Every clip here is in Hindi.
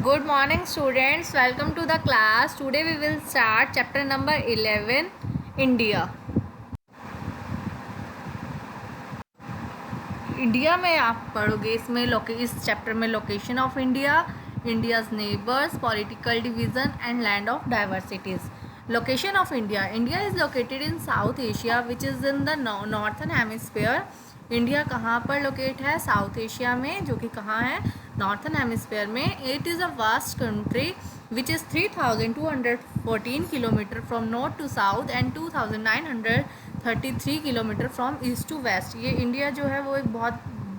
Good morning students, welcome to the class. Today we will start chapter number 11, India. India में आप पढ़ोगे इसमें इस चैप्टर में location of India, India's neighbours, political division and land of diversities. Location of India. India is located in south Asia which is in the northern hemisphere. India कहाँ पर लोकेट है? साउथ एशिया में, जो कि कहाँ है? नॉर्थन हेमिस्फीयर में. It is a vast country which is 3214 kilometre from north to south and 2933 kilometre from east to west. ये इंडिया जो है वो एक बहुत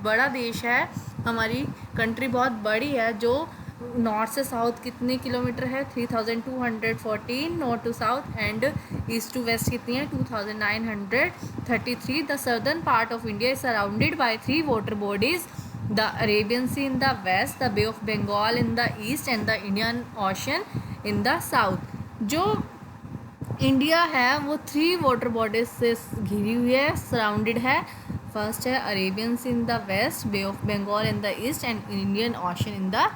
बड़ा देश है. हमारी कंट्री बहुत बड़ी है. जो नॉर्थ से साउथ कितने किलोमीटर है? 3214 north to south and east to west कितनी है? 2933. The southern part of India is surrounded by 3 water bodies, the Arabian Sea in the west, the Bay of Bengal in the east and the Indian Ocean in the south. जो इंडिया है वो 3 वाटर बॉडीज से घिरी हुई है, सराउंडेड है. फर्स्ट है Arabian Sea in the west, Bay of Bengal in the east and Indian Ocean in the.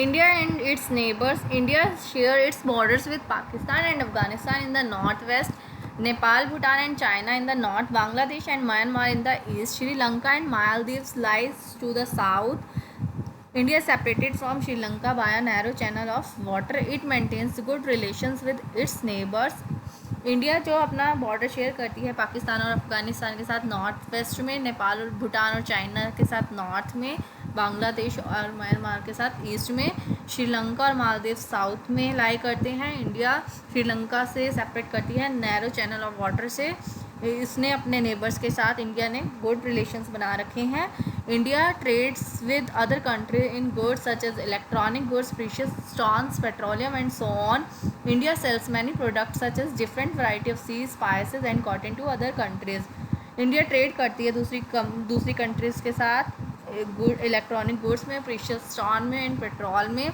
India and its neighbors. India share its borders with Pakistan and Afghanistan in the northwest, Nepal, Bhutan and China in the north, Bangladesh and Myanmar in the east, Sri Lanka and Maldives lies to the south. India is separated from Sri Lanka by a narrow channel of water. It maintains good relations with its neighbors. India जो अपना बॉर्डर शेयर करती है पाकिस्तान और अफ़गानिस्तान के साथ नॉर्थ वेस्ट में, नेपाल और भूटान और चाइना के साथ नॉर्थ में, बांग्लादेश और म्यांमार के साथ ईस्ट में, श्रीलंका और मालदीव साउथ में लाई करते हैं. इंडिया श्रीलंका से सेपरेट करती है नैरो चैनल ऑफ वाटर से. इसने अपने नेबर्स के साथ इंडिया ने गुड रिलेशंस बना रखे हैं. India trades with other country in goods such as electronic goods, precious stones, petroleum and so on. India sells many products such as different variety of teas, spices and cotton to other countries. India trade करती है दूसरी कंट्रीज़ के साथ गुड इलेक्ट्रॉनिक गुड्स में, प्रीशियस स्टोन में एंड पेट्रोल में.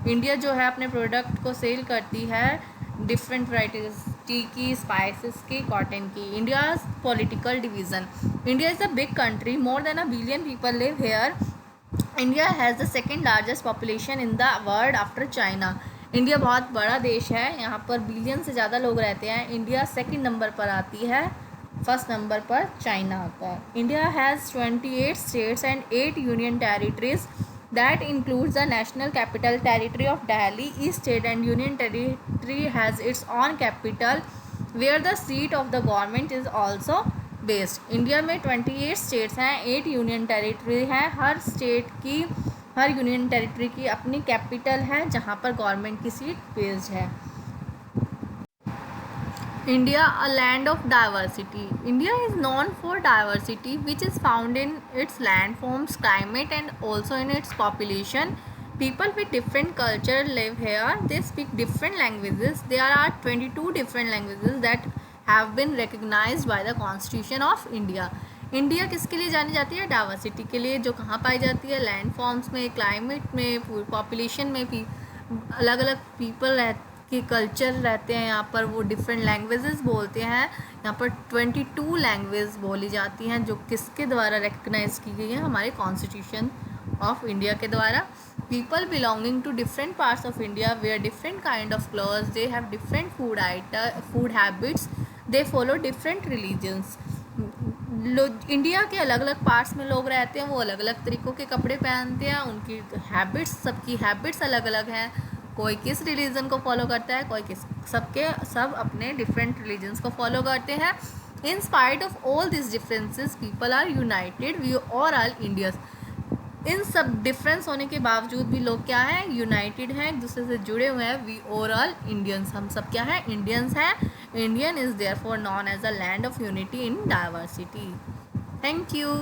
इंडिया जो है अपने प्रोडक्ट को सेल करती है डिफरेंट वैराइटीज, टी की, स्पाइसेस की, कॉटन की. India's political division. India is a big country, more than 1 billion people live here. India has the second largest population in the world after China. India बहुत बड़ा देश है, यहाँ पर बिलियन से ज़्यादा लोग रहते हैं. इंडिया सेकेंड नंबर पर आती है, फर्स्ट नंबर पर चाइना आता है. India has 28 states and 8 union territories. That includes the National Capital Territory of Delhi. Each state and union territory has its own capital where the seat of the government is also based. India में 28 स्टेट्स हैं, 8 यूनियन टेरिटरी हैं. हर स्टेट की, हर यूनियन टेरिटरी की अपनी कैपिटल है जहाँ पर गवर्नमेंट की सीट बेस्ड है. India, a land of diversity. India is known for diversity which is found in its landforms, climate and also in its population. People with different culture live here. They speak different languages. There are 22 different languages that have been recognized by the Constitution of India. India किसके लिए जानी जाती है? डाइवर्सिटी के लिए, जो कहाँ पाई जाती है? लैंडफॉर्म्स में, क्लाइमेट में, पॉपुलेशन में भी अलग अलग पीपल के कल्चर रहते हैं यहाँ पर. वो डिफरेंट लैंग्वेजेस बोलते हैं. यहाँ पर 22 लैंग्वेज बोली जाती हैं जो किसके द्वारा रिकग्नाइज की गई है? हमारे कॉन्स्टिट्यूशन ऑफ इंडिया के द्वारा. People belonging to different parts of India wear different kind of clothes, they have different food habits, they follow different religions. India के अलग अलग पार्ट्स में लोग रहते हैं, वो अलग अलग तरीक़ों के कपड़े पहनते हैं. उनकी हैबिट्स, सबकी हैबिट्स अलग अलग हैं. कोई किस रिलीजन को फॉलो करता है, कोई किस, सब अपने डिफरेंट रिलीजन्स को फॉलो करते हैं. In spite of all this differences people are united, we are all Indians. इन सब डिफरेंस होने के बावजूद भी लोग क्या हैं? यूनाइटेड हैं, एक दूसरे से जुड़े हुए हैं. वी आर ऑल इंडियंस, हम सब क्या हैं? इंडियंस हैं. Indian is therefore known as a land of unity in diversity. Thank you.